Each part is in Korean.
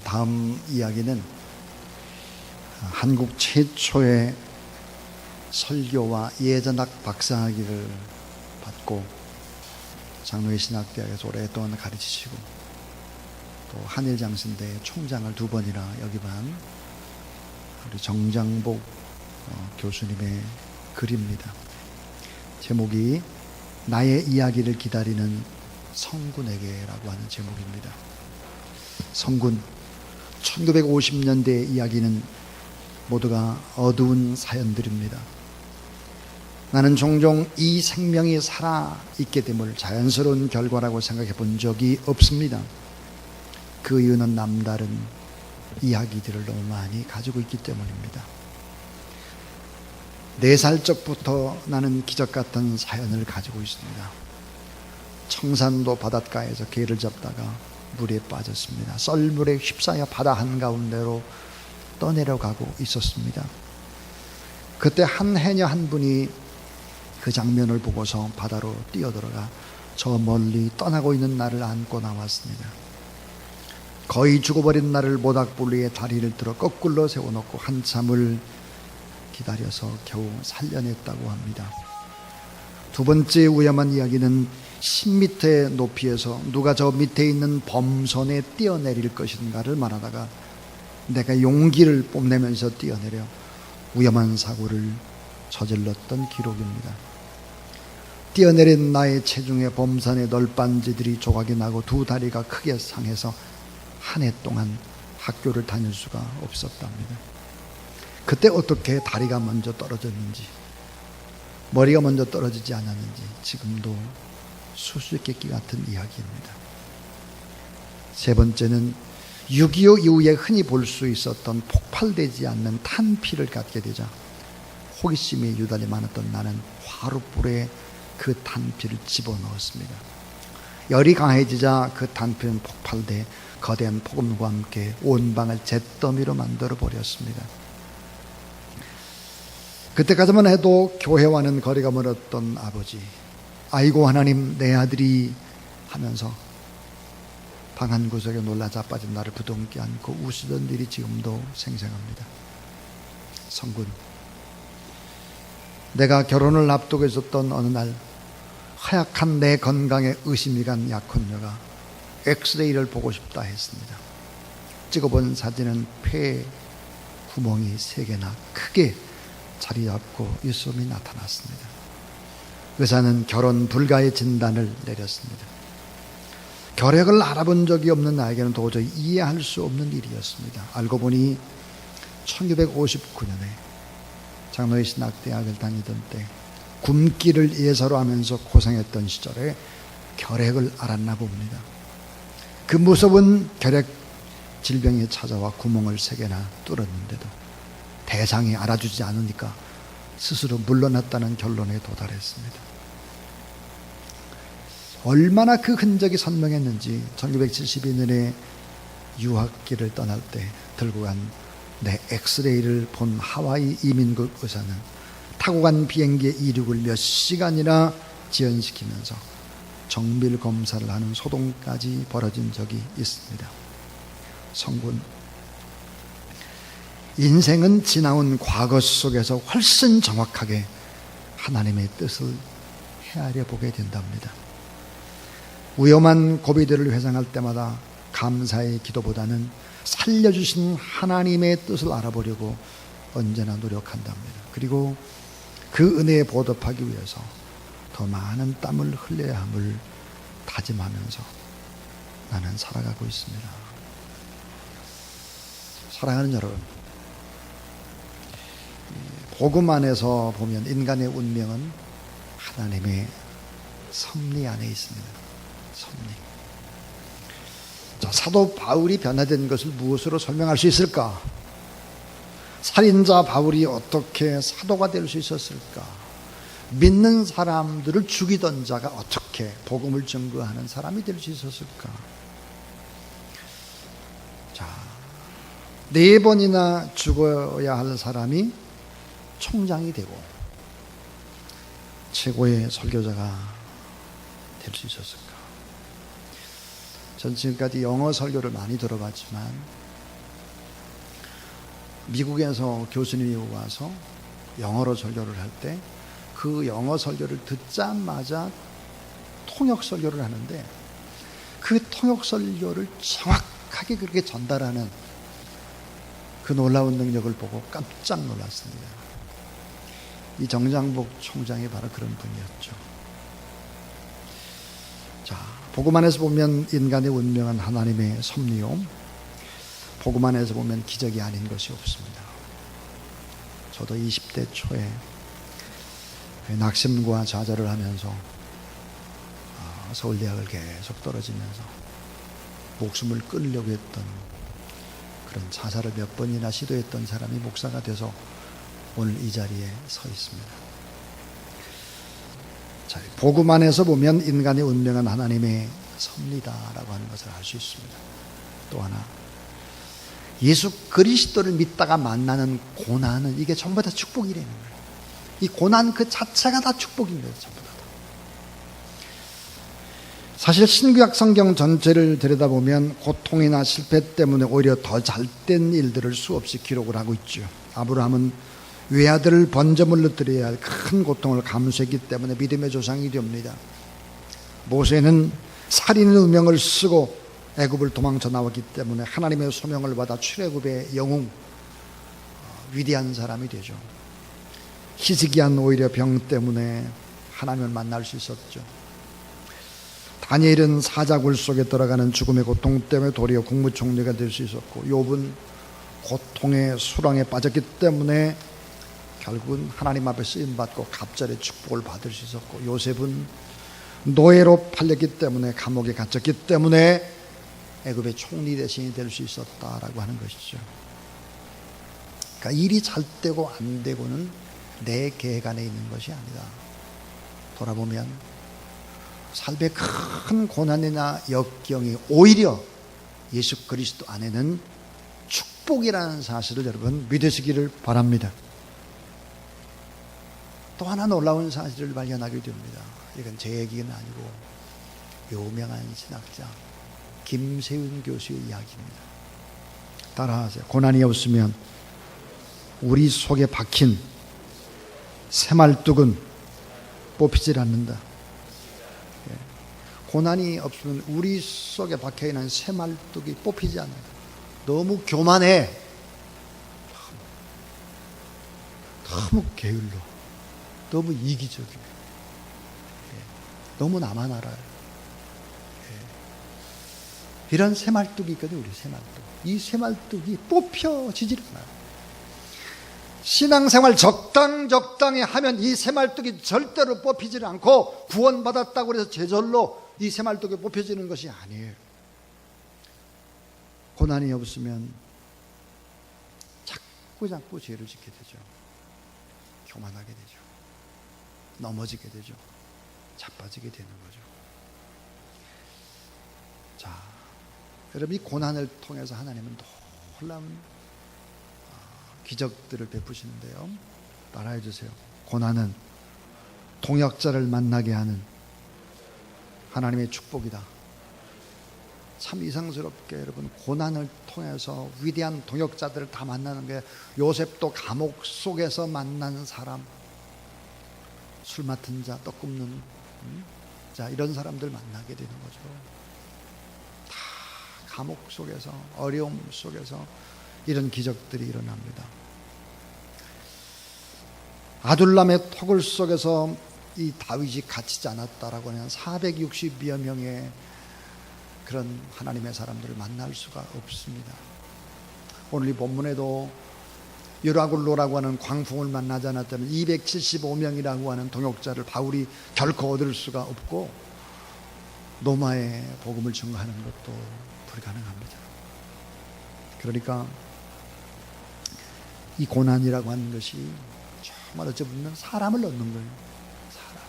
다음 이야기는 한국 최초의 설교와 예전학 박사학위를 받고 장로회 신학대학에서 오랫동안 가르치시고 또 한일장신대 총장을 2번이나 역임한 우리 정장복 교수님의 글입니다. 제목이 나의 이야기를 기다리는 성군에게라고 하는 제목입니다. 성군, 1950년대의 이야기는 모두가 어두운 사연들입니다. 나는 종종 이 생명이 살아있게 됨을 자연스러운 결과라고 생각해 본 적이 없습니다. 그 이유는 남다른 이야기들을 너무 많이 가지고 있기 때문입니다. 4살 적부터 나는 기적 같은 사연을 가지고 있습니다. 청산도 바닷가에서 개를 잡다가 물에 빠졌습니다. 썰물에 휩싸여 바다 한가운데로 떠내려가고 있었습니다. 그때 한 해녀 한 분이 그 장면을 보고서 바다로 뛰어들어가 저 멀리 떠나고 있는 나를 안고 나왔습니다. 거의 죽어버린 나를 모닥불 위에 다리를 들어 거꾸로 세워놓고 한참을 기다려서 겨우 살려냈다고 합니다. 2번째 위험한 이야기는 10m의 높이에서 누가 저 밑에 있는 범선에 뛰어내릴 것인가를 말하다가 내가 용기를 뽐내면서 뛰어내려 위험한 사고를 저질렀던 기록입니다. 뛰어내린 나의 체중에 범선의 널빤지들이 조각이 나고 2 다리가 크게 상해서 한 해 동안 학교를 다닐 수가 없었답니다. 그때 어떻게 다리가 먼저 떨어졌는지, 머리가 먼저 떨어지지 않았는지 지금도 수수께끼 같은 이야기입니다. 3번째는 6.25 이후에 흔히 볼 수 있었던 폭발되지 않는 탄피를 갖게 되자 호기심이 유달리 많았던 나는 화롯불에 그 탄피를 집어넣었습니다. 열이 강해지자 그 탄피는 폭발돼 거대한 폭음과 함께 온 방을 잿더미로 만들어 버렸습니다. 그때까지만 해도 교회와는 거리가 멀었던 아버지, 아이고 하나님 내 아들이 하면서 방 한 구석에 놀라 자빠진 나를 부둥켜 안고 우시던 일이 지금도 생생합니다. 성군, 내가 결혼을 앞두고 있었던 어느 날 허약한 내 건강에 의심이 간 약혼녀가 엑스레이를 보고 싶다 했습니다. 찍어본 사진은 폐 구멍이 3개나 크게 자리 잡고 있음이 나타났습니다. 의사는 결혼 불가의 진단을 내렸습니다. 결핵을 알아본 적이 없는 나에게는 도저히 이해할 수 없는 일이었습니다. 알고 보니 1959년에 장로회 신학대학을 다니던 때 굶기를 예사로 하면서 고생했던 시절에 결핵을 앓았나 봅니다. 그 무서운 결핵 질병이 찾아와 구멍을 3개나 뚫었는데도 대상이 알아주지 않으니까 스스로 물러났다는 결론에 도달했습니다. 얼마나 그 흔적이 선명했는지 1972년에 유학길을 떠날 때 들고 간 내 엑스레이를 본 하와이 이민국 의사는 타고 간 비행기의 이륙을 몇 시간이나 지연시키면서 정밀 검사를 하는 소동까지 벌어진 적이 있습니다. 성군, 인생은 지나온 과거 속에서 훨씬 정확하게 하나님의 뜻을 헤아려 보게 된답니다. 위험한 고비들을 회상할 때마다 감사의 기도보다는 살려주신 하나님의 뜻을 알아보려고 언제나 노력한답니다. 그리고 그 은혜에 보답하기 위해서 더 많은 땀을 흘려야 함을 다짐하면서 나는 살아가고 있습니다. 사랑하는 여러분, 복음 안에서 보면 인간의 운명은 하나님의 섭리 안에 있습니다. 섭리. 자, 사도 바울이 변화된 것을 무엇으로 설명할 수 있을까? 살인자 바울이 어떻게 사도가 될 수 있었을까? 믿는 사람들을 죽이던 자가 어떻게 복음을 증거하는 사람이 될 수 있었을까? 자, 4번이나 죽어야 할 사람이 총장이 되고 최고의 설교자가 될 수 있었을까? 전 지금까지 영어 설교를 많이 들어봤지만 미국에서 교수님이 와서 영어로 설교를 할 때 그 영어 설교를 듣자마자 통역 설교를 하는데 그 통역 설교를 정확하게 그렇게 전달하는 그 놀라운 능력을 보고 깜짝 놀랐습니다. 이 정장복 총장이 바로 그런 분이었죠. 자, 복음 안에서 보면 인간의 운명은 하나님의 섭리요, 복음 안에서 보면 기적이 아닌 것이 없습니다. 저도 20대 초에 낙심과 좌절을 하면서 서울대학을 계속 떨어지면서 목숨을 끊으려고 했던, 그런 자살을 몇 번이나 시도했던 사람이 목사가 돼서 오늘 이 자리에 서 있습니다. 자, 복음 안에서 보면 인간의 운명은 하나님의 섭리다라고 하는 것을 알 수 있습니다. 또 하나, 예수 그리스도를 믿다가 만나는 고난은 이게 전부 다 축복이라는 거예요. 이 고난 그 자체가 다 축복입니다. 전부 다. 사실 신구약 성경 전체를 들여다보면 고통이나 실패 때문에 오히려 더 잘된 일들을 수없이 기록을 하고 있죠. 아브라함은 외아들을 번제물로 드려야 할 큰 고통을 감수했기 때문에 믿음의 조상이 됩니다. 모세는 살인의 누명을 쓰고 애굽을 도망쳐 나왔기 때문에 하나님의 소명을 받아 출애굽의 영웅, 위대한 사람이 되죠. 히스기야는 오히려 병 때문에 하나님을 만날 수 있었죠. 다니엘은 사자굴 속에 들어가는 죽음의 고통 때문에 도리어 국무총리가 될 수 있었고, 욥은 고통의 수렁에 빠졌기 때문에 결국은 하나님 앞에 쓰임받고 갑절의 축복을 받을 수 있었고, 요셉은 노예로 팔렸기 때문에 감옥에 갇혔기 때문에 애굽의 총리 대신이 될 수 있었다라고 하는 것이죠. 그러니까 일이 잘 되고 안 되고는 내 계획 안에 있는 것이 아니다. 돌아보면 삶의 큰 고난이나 역경이 오히려 예수 그리스도 안에는 축복이라는 사실을 여러분 믿으시기를 바랍니다. 또 하나 놀라운 사실을 발견하게 됩니다. 이건 제 얘기는 아니고 유명한 신학자 김세윤 교수의 이야기입니다. 따라하세요. 고난이 없으면 우리 속에 박힌 새말뚝은 뽑히질 않는다. 고난이 없으면 우리 속에 박혀있는 새말뚝이 뽑히지 않는다. 너무 교만해. 너무 게을러. 너무 이기적이야. 너무 나만 알아요. 이런 새말뚝이 있거든요. 우리 새말뚝. 이 새말뚝이 뽑혀지질 않아요. 신앙생활 적당히 하면 이 새말뚝이 절대로 뽑히질 않고, 구원받았다고 해서 제절로 이 새말뚝이 뽑혀지는 것이 아니에요. 고난이 없으면 자꾸 죄를 짓게 되죠. 교만하게 되죠. 넘어지게 되죠. 자빠지게 되는 거죠. 자, 여러분, 이 고난을 통해서 하나님은 놀라운 기적들을 베푸시는데요. 따라해 주세요. 고난은 동역자를 만나게 하는 하나님의 축복이다. 참 이상스럽게 여러분, 고난을 통해서 위대한 동역자들을 다 만나는 게, 요셉도 감옥 속에서 만난 사람, 술 맡은 자, 떡 굽는 자, 이런 사람들 만나게 되는 거죠. 다 감옥 속에서, 어려움 속에서 이런 기적들이 일어납니다. 아둘람의 토굴 속에서 이 다윗이 갇히지 않았다라고 하면 460여 명의 그런 하나님의 사람들을 만날 수가 없습니다. 오늘 이 본문에도 유라굴로라고 하는 광풍을 만나지 않았다면 275명이라고 하는 동역자를 바울이 결코 얻을 수가 없고, 로마에 복음을 증거하는 것도 불가능합니다. 그러니까 이 고난이라고 하는 것이 정말 어찌 보면 사람을 얻는 거예요. 사람.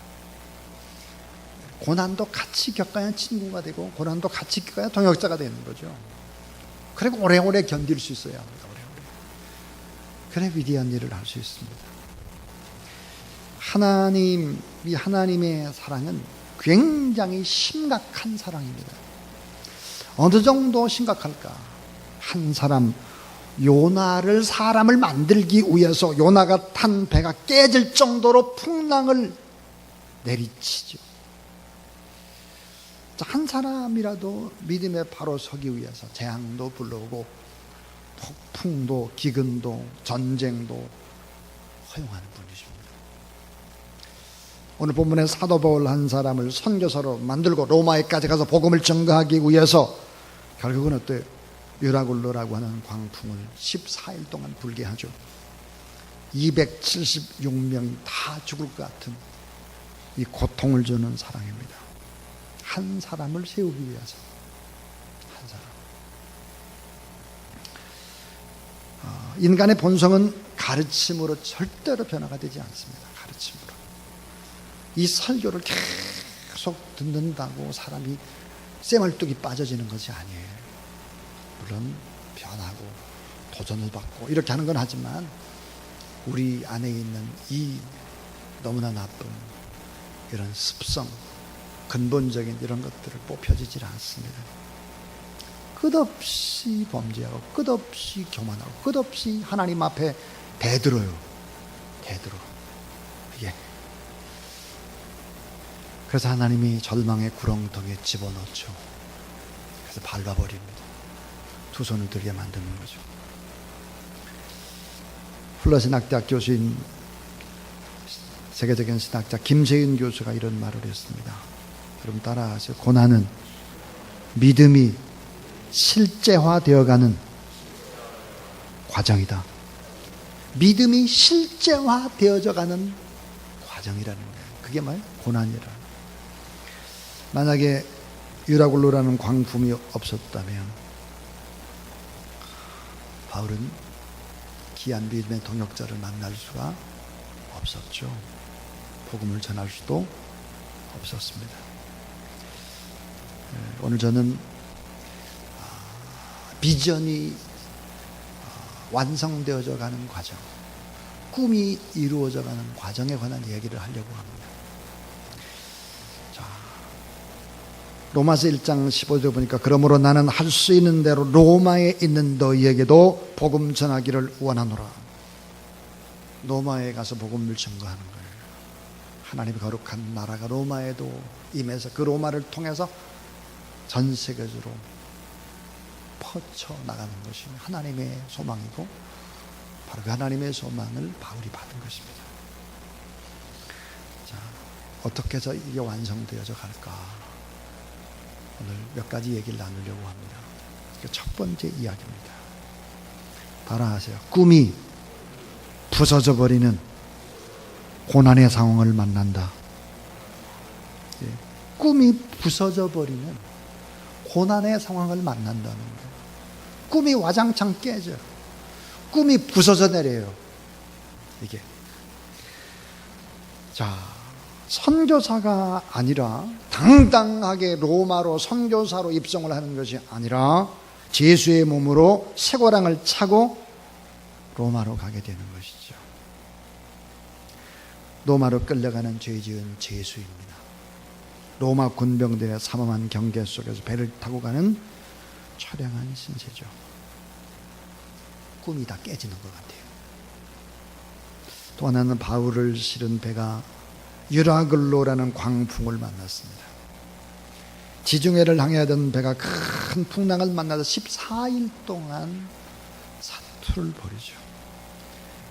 고난도 같이 겪어야 친구가 되고, 고난도 같이 겪어야 동역자가 되는 거죠. 그리고 오래오래 견딜 수 있어야 합니다. 오래오래. 그래 위대한 일을 할 수 있습니다. 하나님의 사랑은 굉장히 심각한 사랑입니다. 어느 정도 심각할까? 한 사람, 요나를 사람을 만들기 위해서 요나가 탄 배가 깨질 정도로 풍랑을 내리치죠. 한 사람이라도 믿음의 바로 서기 위해서 재앙도 불러오고 폭풍도 기근도 전쟁도 허용하는 분이십니다. 오늘 본문의 사도 바울 한 사람을 선교사로 만들고 로마에까지 가서 복음을 전가하기 위해서 결국은 어때요? 유라굴로라고 하는 광풍을 14일 동안 불게 하죠. 276명이 다 죽을 것 같은 이 고통을 주는 사랑입니다. 한 사람을 세우기 위해서 한 사람. 인간의 본성은 가르침으로 절대로 변화가 되지 않습니다. 가르침으로. 이 설교를 계속 듣는다고 사람이 쇠말뚝이 빠져지는 것이 아니에요. 물론 변하고 도전을 받고 이렇게 하는 건 하지만 우리 안에 있는 이 너무나 나쁜 이런 습성, 근본적인 이런 것들을 뽑혀지질 않습니다. 끝없이 범죄하고 끝없이 교만하고 끝없이 하나님 앞에 대들어요. 대들어. 예. 그래서 하나님이 절망의 구렁텅이에 집어넣죠. 그래서 밟아버립니다. 두 손을 들게 만드는 거죠. 플러신학대학 교수인 세계적인 신학자 김세윤 교수가 이런 말을 했습니다. 여러분 따라하세요. 고난은 믿음이 실제화되어가는 과정이다. 믿음이 실제화되어져가는 과정이라는 거예요. 그게 뭐예요? 고난이라. 만약에 유라굴로라는 광풍이 없었다면 바울은 귀한 믿음의 동역자를 만날 수가 없었죠. 복음을 전할 수도 없었습니다. 오늘 저는 비전이 완성되어져 가는 과정, 꿈이 이루어져 가는 과정에 관한 얘기를 하려고 합니다. 자, 로마서 1장 15절 보니까 그러므로 나는 할 수 있는 대로 로마에 있는 너희에게도 복음 전하기를 원하노라. 로마에 가서 복음을 전거하는 거예요. 하나님의 거룩한 나라가 로마에도 임해서 그 로마를 통해서 전 세계적으로 퍼쳐나가는 것이 하나님의 소망이고 바로 그 하나님의 소망을 바울이 받은 것입니다. 자, 어떻게 해서 이게 완성되어져 갈까? 오늘 몇 가지 얘기를 나누려고 합니다. 첫 번째 이야기입니다. 따라하세요. 꿈이 부서져 버리는 고난의 상황을 만난다. 예. 꿈이 부서져 버리는 고난의 상황을 만난다는 거예요. 꿈이 와장창 깨져. 꿈이 부서져 내려요. 이게. 자, 선교사가 아니라 당당하게 로마로 선교사로 입성을 하는 것이 아니라 제수의 몸으로 쇠고랑을 차고 로마로 가게 되는 것이죠. 로마로 끌려가는 죄 지은 제수입니다. 로마 군병들의 삼엄한 경계 속에서 배를 타고 가는 처량한 신세죠. 꿈이 다 깨지는 것 같아요. 또 하나는 바울을 실은 배가 유라글로라는 광풍을 만났습니다. 지중해를 항해하던 배가 큰 풍랑을 만나서 14일 동안 사투를 벌이죠.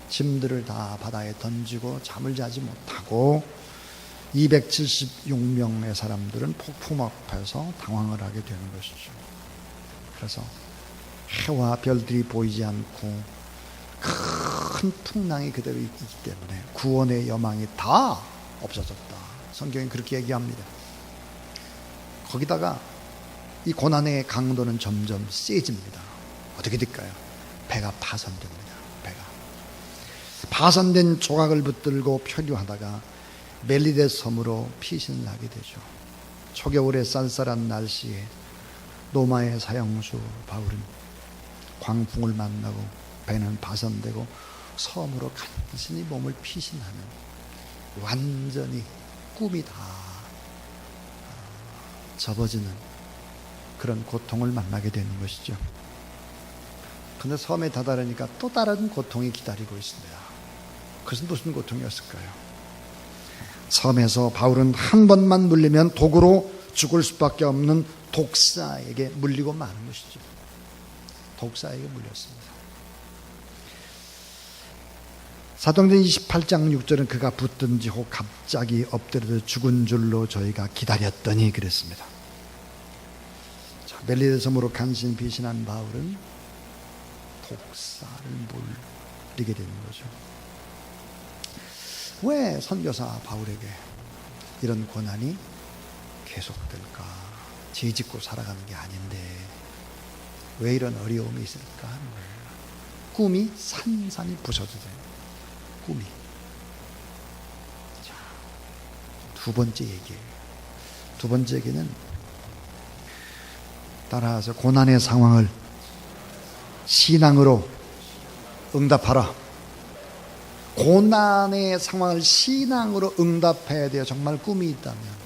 짐들을 다 바다에 던지고 잠을 자지 못하고 276명의 사람들은 폭풍 앞에서 당황을 하게 되는 것이죠. 그래서 해와 별들이 보이지 않고 큰 풍랑이 그대로 있기 때문에 구원의 여망이 다 없어졌다. 성경이 그렇게 얘기합니다. 거기다가 이 고난의 강도는 점점 세집니다. 어떻게 될까요? 배가 파손됩니다. 배가 파손된 조각을 붙들고 표류하다가 멜리데 섬으로 피신을 하게 되죠. 초겨울의 쌀쌀한 날씨에 로마의 사형수 바울은 광풍을 만나고 배는 파손되고 섬으로 간신히 몸을 피신하는 완전히 꿈이 다 접어지는 그런 고통을 만나게 되는 것이죠. 그런데 섬에 다다르니까 또 다른 고통이 기다리고 있습니다. 그것은 무슨 고통이었을까요? 섬에서 바울은 한 번만 물리면 독으로 죽을 수밖에 없는 독사에게 물리고 마는 것이죠. 독사에게 물렸습니다. 사도행전 28장 6절은 그가 붙든지 혹 갑자기 엎드려서 죽은 줄로 저희가 기다렸더니 그랬습니다. 자, 멜리데 섬으로 간신히 피신한 바울은 독사를 물리게 되는 거죠. 왜 선교사 바울에게 이런 고난이 계속될까? 죄 짓고 살아가는 게 아닌데 왜 이런 어려움이 있을까 하는 거예요. 꿈이 산산이 부서져요. 꿈이. 자, 두 번째 얘기예요. 두 번째 얘기는 따라서 고난의 상황을 신앙으로 응답하라. 고난의 상황을 신앙으로 응답해야 돼요. 정말 꿈이 있다면.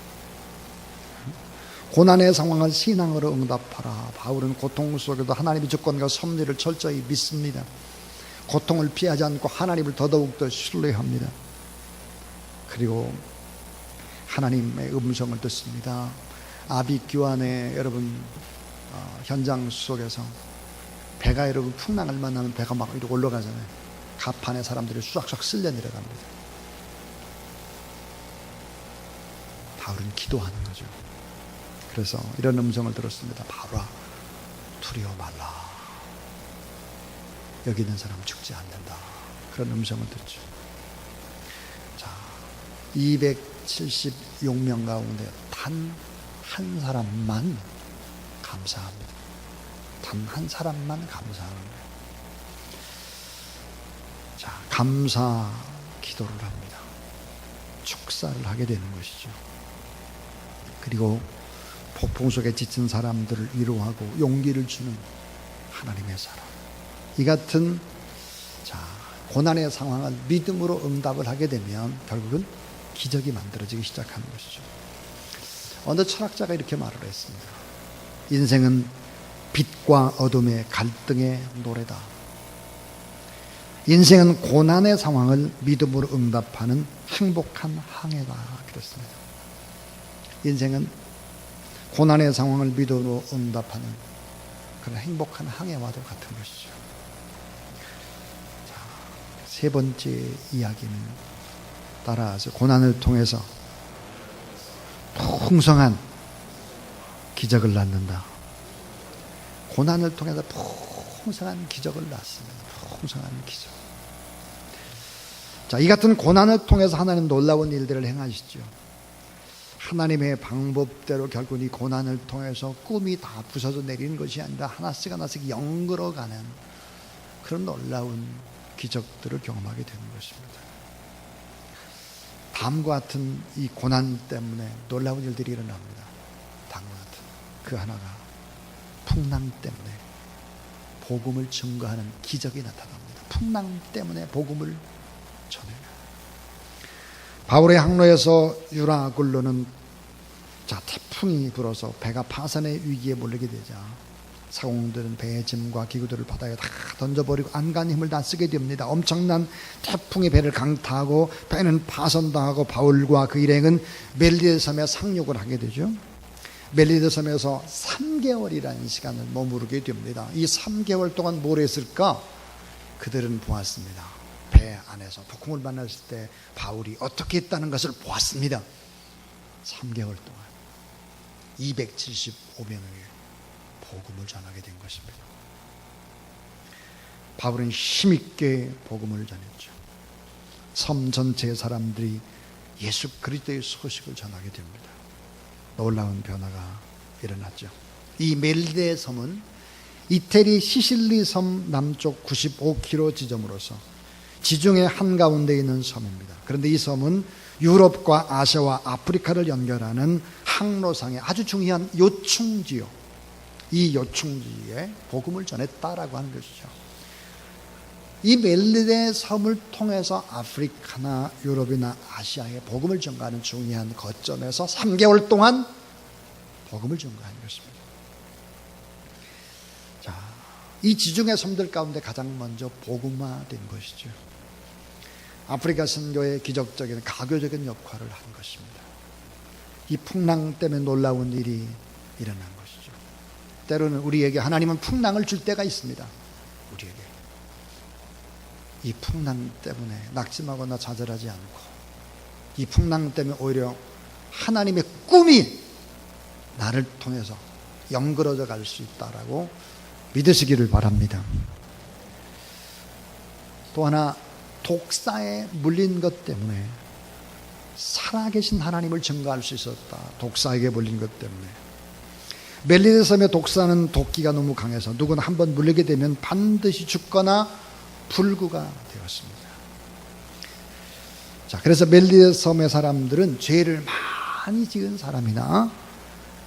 고난의 상황을 신앙으로 응답하라. 바울은 고통 속에도 하나님의 주권과 섭리를 철저히 믿습니다. 고통을 피하지 않고 하나님을 더더욱더 신뢰합니다. 그리고 하나님의 음성을 듣습니다. 아비규환의 여러분 현장 속에서 배가 여러분 풍랑을 만나면 배가 막 이렇게 올라가잖아요. 가판에 사람들이 쑥쑥 쓸려 내려갑니다. 바울은 기도하는 거죠. 그래서 이런 음성을 들었습니다. 바울아, 두려워 말라. 여기 있는 사람 죽지 않는다. 그런 음성을 듣죠. 자, 276명 가운데 단 한 사람만 감사합니다. 단 한 사람만 감사합니다. 자, 감사 기도를 합니다. 축사를 하게 되는 것이죠. 그리고 폭풍 속에 지친 사람들을 위로하고 용기를 주는 하나님의 사랑. 이 같은 고난의 상황을 믿음으로 응답을 하게 되면 결국은 기적이 만들어지기 시작하는 것이죠. 어느 철학자가 이렇게 말을 했습니다. 인생은 빛과 어둠의 갈등의 노래다. 인생은 고난의 상황을 믿음으로 응답하는 행복한 항해다. 그랬습니다. 인생은 고난의 상황을 믿음으로 응답하는 그런 행복한 항해와도 같은 것이죠. 자, 세 번째 이야기는 따라서 고난을 통해서 풍성한 기적을 낳는다. 고난을 통해서 풍성한 기적을 낳습니다. 풍성한 기적. 자, 이 같은 고난을 통해서 하나님 놀라운 일들을 행하시죠. 하나님의 방법대로 결국 이 고난을 통해서 꿈이 다 부서져 내리는 것이 아니라 하나씩 하나씩 연결어가는 그런 놀라운 기적들을 경험하게 되는 것입니다. 다음과 같은 이 고난 때문에 놀라운 일들이 일어납니다. 다음과 같은 그 하나가 풍랑 때문에 복음을 증거하는 기적이 나타납니다. 풍랑 때문에 복음을 전해요. 바울의 항로에서 유라굴로는 태풍이 불어서 배가 파산의 위기에 몰리게 되자 사공들은 배의 짐과 기구들을 바다에 다 던져버리고 안간 힘을 다 쓰게 됩니다. 엄청난 태풍이 배를 강타하고 배는 파손당하고 바울과 그 일행은 멜리데 섬에 상륙을 하게 되죠. 멜리데 섬에서 3개월이라는 시간을 머무르게 됩니다. 이 3개월 동안 뭘 했을까? 그들은 보았습니다. 배 안에서 폭풍을 만났을 때 바울이 어떻게 했다는 것을 보았습니다. 3개월 동안 275명에게 복음을 전하게 된 것입니다. 바울은 힘있게 복음을 전했죠. 섬 전체의 사람들이 예수 그리스도의 소식을 전하게 됩니다. 놀라운 변화가 일어났죠. 이 멜리데 섬은 이태리 시실리 섬 남쪽 95km 지점으로서 지중해 한가운데 있는 섬입니다. 그런데 이 섬은 유럽과 아시아와 아프리카를 연결하는 항로상의 아주 중요한 요충지요. 이 요충지에 복음을 전했다라고 하는 것이죠. 이 멜리데 섬을 통해서 아프리카나 유럽이나 아시아에 복음을 전가하는 중요한 거점에서 3개월 동안 복음을 전가하는 것입니다. 이 지중해 섬들 가운데 가장 먼저 복음화된 것이죠. 아프리카 선교의 기적적인 가교적인 역할을 한 것입니다. 이 풍랑 때문에 놀라운 일이 일어난 것이죠. 때로는 우리에게 하나님은 풍랑을 줄 때가 있습니다. 우리에게 이 풍랑 때문에 낙심하거나 좌절하지 않고, 이 풍랑 때문에 오히려 하나님의 꿈이 나를 통해서 연그러져 갈 수 있다라고 믿으시기를 바랍니다. 또 하나, 독사에 물린 것 때문에 살아계신 하나님을 증거할 수 있었다. 독사에게 물린 것 때문에. 멜리데 섬의 독사는 독기가 너무 강해서 누구나 한번 물리게 되면 반드시 죽거나 불구가 되었습니다. 자, 그래서 멜리데 섬의 사람들은 죄를 많이 지은 사람이나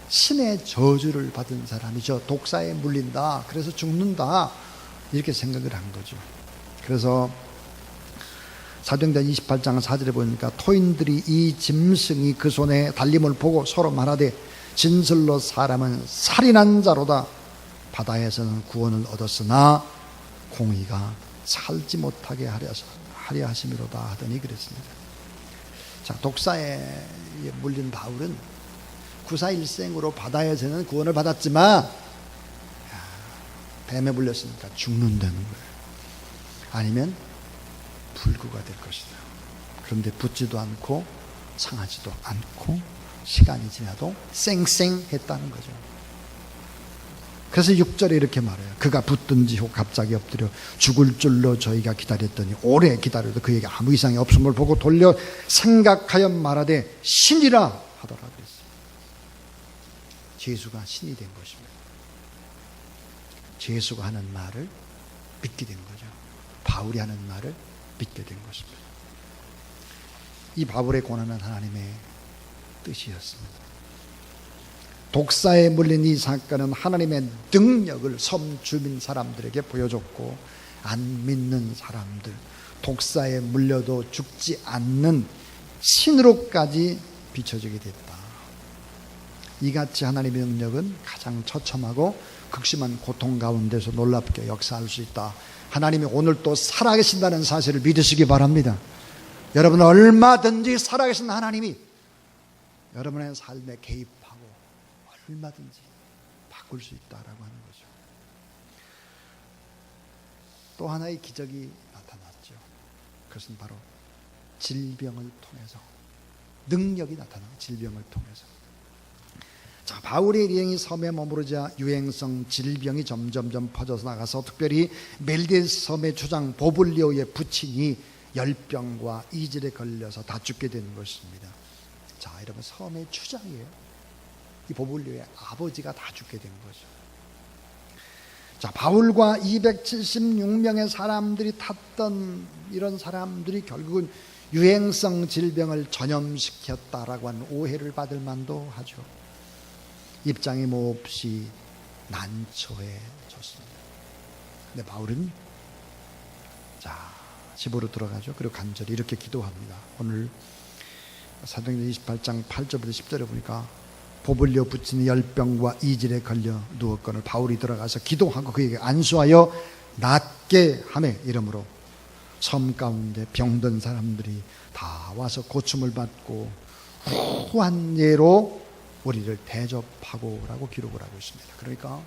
신의 저주를 받은 사람이죠. 독사에 물린다, 그래서 죽는다, 이렇게 생각을 한 거죠. 그래서 사도행전 28장 4절에 보니까 토인들이 이 짐승이 그 손에 달림을 보고 서로 말하되 진실로 사람은 살인한 자로다. 바다에서는 구원을 얻었으나 공의가 살지 못하게 하려 하심이로다 하더니 그랬습니다. 자, 독사에 물린 바울은 구사일생으로 바다에서는 구원을 받았지만 뱀에 물렸으니까 죽는다는 거예요. 아니면 불구가 될 것이다. 그런데 붙지도 않고 상하지도 않고 시간이 지나도 쌩쌩했다는 거죠. 그래서 6절에 이렇게 말해요. 그가 붙든지 혹 갑자기 엎드려 죽을 줄로 저희가 기다렸더니 오래 기다려도 그에게 아무 이상이 없음을 보고 돌려 생각하여 말하되 신이라 하더라 그랬어요. 예수가 신이 된 것입니다. 예수가 하는 말을 믿게 된 거죠. 바울이 하는 말을 믿게 된 것입니다. 이 바울의 고난은 하나님의 뜻이었습니다. 독사에 물린 이 사건은 하나님의 능력을 섬 주민 사람들에게 보여줬고, 안 믿는 사람들, 독사에 물려도 죽지 않는 신으로까지 비춰지게 됐다. 이같이 하나님의 능력은 가장 처참하고 극심한 고통 가운데서 놀랍게 역사할 수 있다. 하나님이 오늘 또 살아계신다는 사실을 믿으시기 바랍니다. 여러분, 얼마든지 살아계신 하나님이 여러분의 삶에 개입하고 얼마든지 바꿀 수 있다라고 하는 거죠. 또 하나의 기적이 나타났죠. 그것은 바로 질병을 통해서, 능력이 나타나는 질병을 통해서. 자, 바울의 일행이 섬에 머무르자 유행성 질병이 점점점 퍼져서 나가서 특별히 멜리데 섬의 주장 보블리오의 부친이 열병과 이질에 걸려서 다 죽게 되는 것입니다. 자, 여러분, 섬의 주장이에요. 이 보블리오의 아버지가 다 죽게 된 거죠. 자, 바울과 276명의 사람들이 탔던 이런 사람들이 결국은 유행성 질병을 전염시켰다라고 하는 오해를 받을 만도 하죠. 입장이 몹시 난처해졌습니다. 근데 바울은 자, 집으로 들어가죠. 그리고 간절히 이렇게 기도합니다. 오늘 사도행전 28장 8절부터 10절에 보니까 보블리오 부친이 열병과 이질에 걸려 누웠거늘 바울이 들어가서 기도하고 그에게 안수하여 낫게 하며 이러므로 섬 가운데 병든 사람들이 다 와서 고침을 받고 후한 예로 우리를 대접하고 라고 기록을 하고 있습니다. 그러니까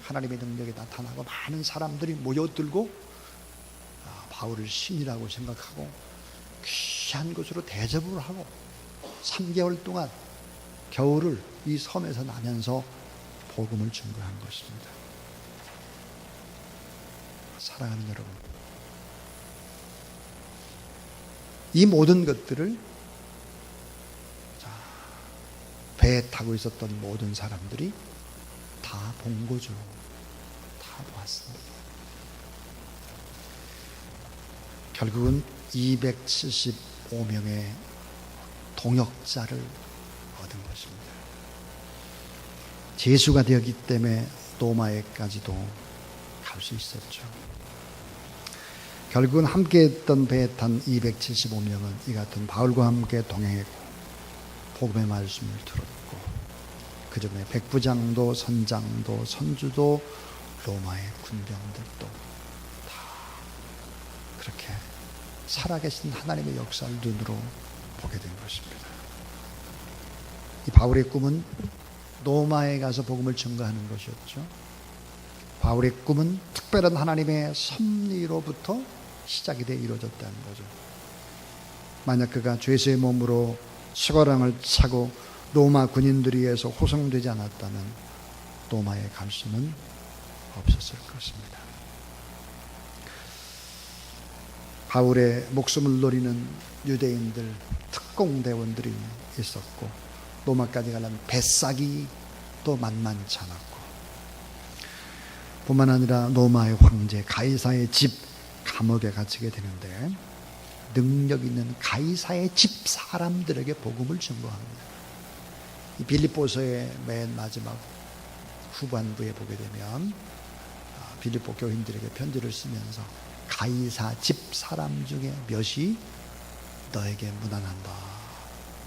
하나님의 능력이 나타나고 많은 사람들이 모여들고 바울을 신이라고 생각하고 귀한 것으로 대접을 하고 3개월 동안 겨울을 이 섬에서 나면서 복음을 증거한 것입니다. 사랑하는 여러분, 이 모든 것들을 배에 타고 있었던 모든 사람들이 다 본 거죠. 다 보았습니다. 결국은 275명의 동역자를 얻은 것입니다. 제수가 되었기 때문에 로마에까지도 갈 수 있었죠. 결국은 함께했던 배에 탄 275명은 이 같은 바울과 함께 동행했고 복음의 말씀을 들었고, 그 전에 백부장도 선장도 선주도 로마의 군병들도 다 그렇게 살아계신 하나님의 역사를 눈으로 보게 된 것입니다. 이 바울의 꿈은 로마에 가서 복음을 증거하는 것이었죠. 바울의 꿈은 특별한 하나님의 섭리로부터 시작이 되어 이루어졌다는 거죠. 만약 그가 죄수의 몸으로 수고랑을 차고 로마 군인들에 의해서 호송되지 않았다면 로마에 갈 수는 없었을 것입니다. 바울의 목숨을 노리는 유대인들 특공대원들이 있었고 로마까지 가려면 배싹이도 만만치 않았고 뿐만 아니라 로마의 황제 가이사의 집 감옥에 갇히게 되는데 능력 있는 가이사의 집 사람들에게 복음을 증거합니다. 이 빌립보서의 맨 마지막 후반부에 보게 되면 빌립보 교인들에게 편지를 쓰면서 가이사 집 사람 중에 몇이 너에게 무난한다,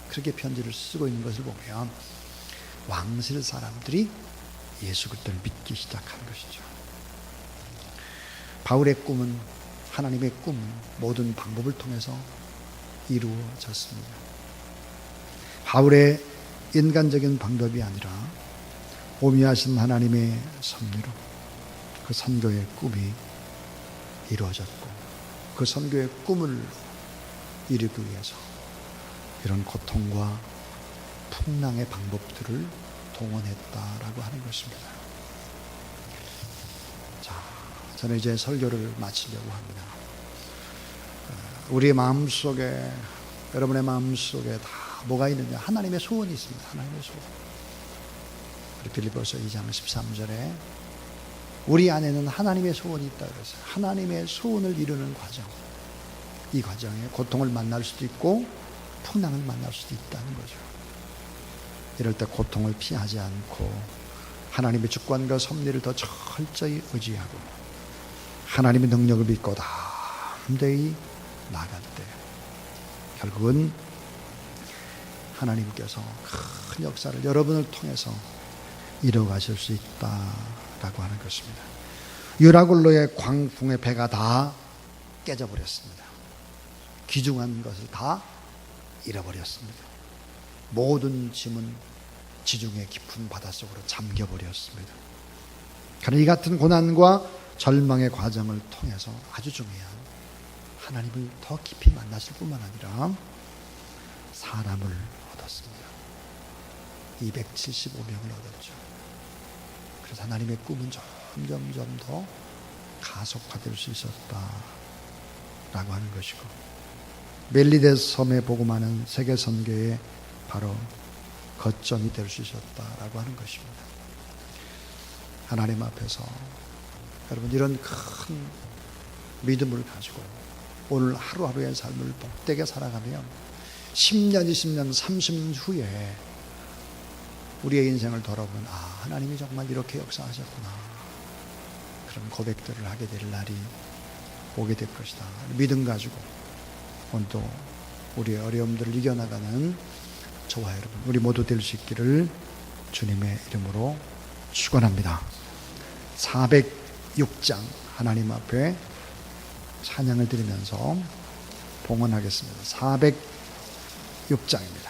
그렇게 편지를 쓰고 있는 것을 보면 왕실 사람들이 예수 그리스도를 믿기 시작한 것이죠. 바울의 꿈은, 하나님의 꿈은 모든 방법을 통해서 이루어졌습니다. 바울의 인간적인 방법이 아니라 오미하신 하나님의 섭리로 그 선교의 꿈이 이루어졌고 그 선교의 꿈을 이루기 위해서 이런 고통과 풍랑의 방법들을 동원했다라고 하는 것입니다. 자, 저는 이제 설교를 마치려고 합니다. 우리의 마음속에, 여러분의 마음속에 다 뭐가 있느냐? 하나님의 소원이 있습니다. 하나님의 소원. 우리 빌립보서 2장 13절에 우리 안에는 하나님의 소원이 있다 그랬어요. 하나님의 소원을 이루는 과정, 이 과정에 고통을 만날 수도 있고 풍랑을 만날 수도 있다는 거죠. 이럴 때 고통을 피하지 않고 하나님의 주권과 섭리를 더 철저히 의지하고 하나님의 능력을 믿고 담대히 나갈 때 결국은 하나님께서 큰 역사를 여러분을 통해서 이루어가실 수 있다라고 하는 것입니다. 유라굴로의 광풍에 배가 다 깨져버렸습니다. 귀중한 것을 다 잃어버렸습니다. 모든 짐은 지중해 깊은 바닷속으로 잠겨버렸습니다. 그러나 이 같은 고난과 절망의 과정을 통해서 아주 중요한 하나님을 더 깊이 만났을 뿐만 아니라 사람을 얻었습니다. 275명을 얻었죠. 그래서 하나님의 꿈은 점점 더 가속화될 수 있었다라고 하는 것이고 멜리데 섬에 복음하는 세계 선교의 바로 거점이 될 수 있었다라고 하는 것입니다. 하나님 앞에서 여러분 이런 큰 믿음을 가지고 오늘 하루하루의 삶을 복되게 살아가면 10년, 20년, 30년 후에 우리의 인생을 돌아보면 하나님이 정말 이렇게 역사하셨구나, 그런 고백들을 하게 될 날이 오게 될 것이다. 믿음 가지고 오늘도 우리의 어려움들을 이겨나가는 저와 여러분 우리 모두 될 수 있기를 주님의 이름으로 축원합니다. 406장 하나님 앞에 찬양을 드리면서 봉헌하겠습니다. 406장입니다.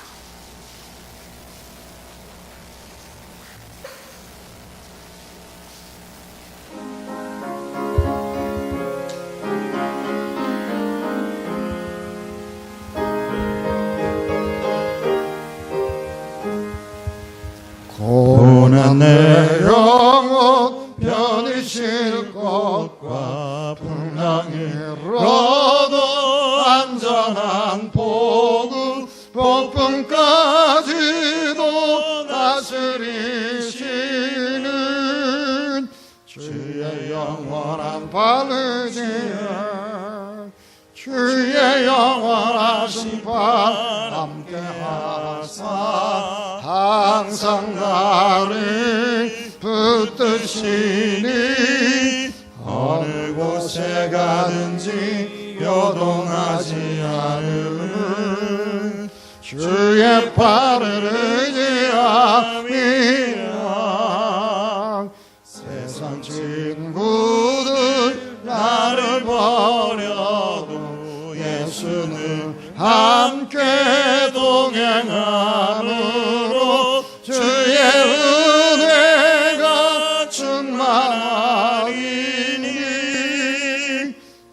고난 내 영혼 편히 쉴 것과 풍랑이로도 안전한 복음 폭풍까지도 다스리시는 주의 영원한 바르지야 주의 영원하신 발 함께 하사 항상 나를 붙드시니 어느 곳에 가든지 요동하지 않으면 주의 팔을 의지하며 세상 지금 함께 동행함으로 주의 은혜가 충만하리니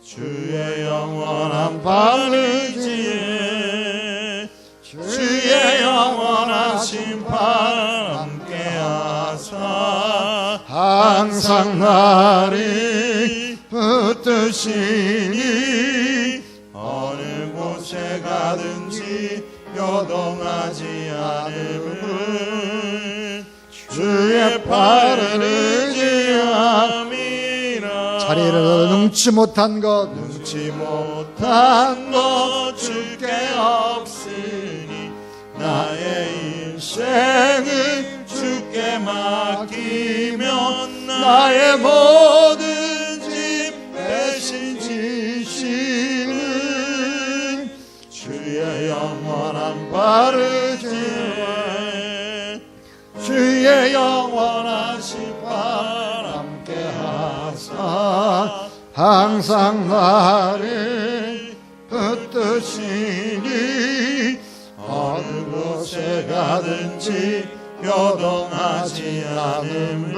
주의 영원한 바르지에 주의 영원한 심판 함께하사 항상 나를 붙드시니 어느 곳에 가든지 요동하지 않음은 주의 팔을 의지함이라. 자리를 능치 못한 것 능치 못한 것 주께 없으니 나의 인생을 주께 맡기면 나의 모든 짐 대신 지시는 주의 영원한 바르지에 주의 영원한 심판 함께하사 항상 나를 붙드시니 어느 곳에 가든지 요동하지 않음은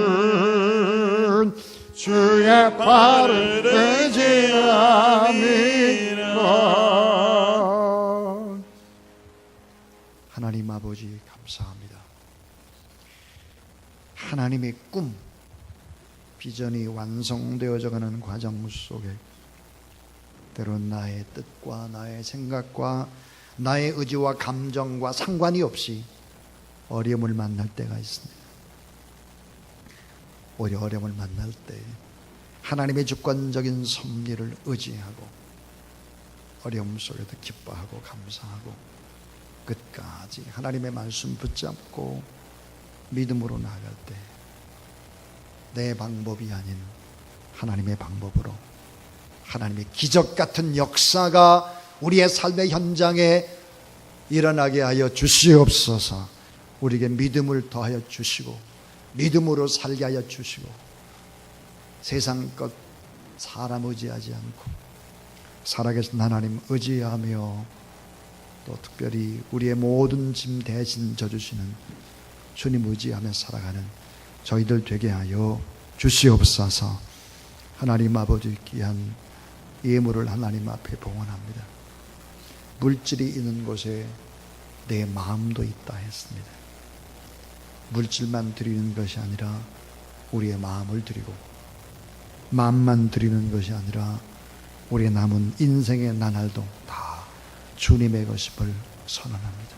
주의 팔을 의지함이라. 하나님 아버지 감사합니다. 하나님의 꿈, 비전이 완성되어져 가는 과정 속에 때론 나의 뜻과 나의 생각과 나의 의지와 감정과 상관이 없이 어려움을 만날 때가 있습니다. 오히려 어려움을 만날 때 하나님의 주권적인 섭리를 의지하고 어려움 속에도 기뻐하고 감사하고 끝까지 하나님의 말씀 붙잡고 믿음으로 나아갈 때 내 방법이 아닌 하나님의 방법으로 하나님의 기적 같은 역사가 우리의 삶의 현장에 일어나게 하여 주시옵소서. 우리에게 믿음을 더하여 주시고 믿음으로 살게 하여 주시고 세상 것 사람 의지하지 않고 살아계신 하나님 의지하며 또 특별히 우리의 모든 짐 대신 져주시는 주님 의지하며 살아가는 저희들 되게 하여 주시옵소서. 하나님 아버지 귀한 예물을 하나님 앞에 봉헌합니다. 물질이 있는 곳에 내 마음도 있다 했습니다. 물질만 드리는 것이 아니라 우리의 마음을 드리고 마음만 드리는 것이 아니라 우리의 남은 인생의 나날도 다 주님의 것임을 선언합니다.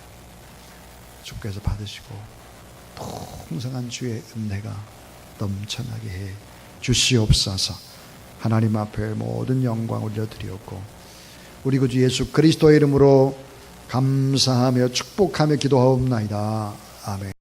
주께서 받으시고 풍성한 주의 은혜가 넘쳐나게 해 주시옵소서. 하나님 앞에 모든 영광 올려드리옵고 우리 구주 예수 그리스도의 이름으로 감사하며 축복하며 기도하옵나이다. 아멘.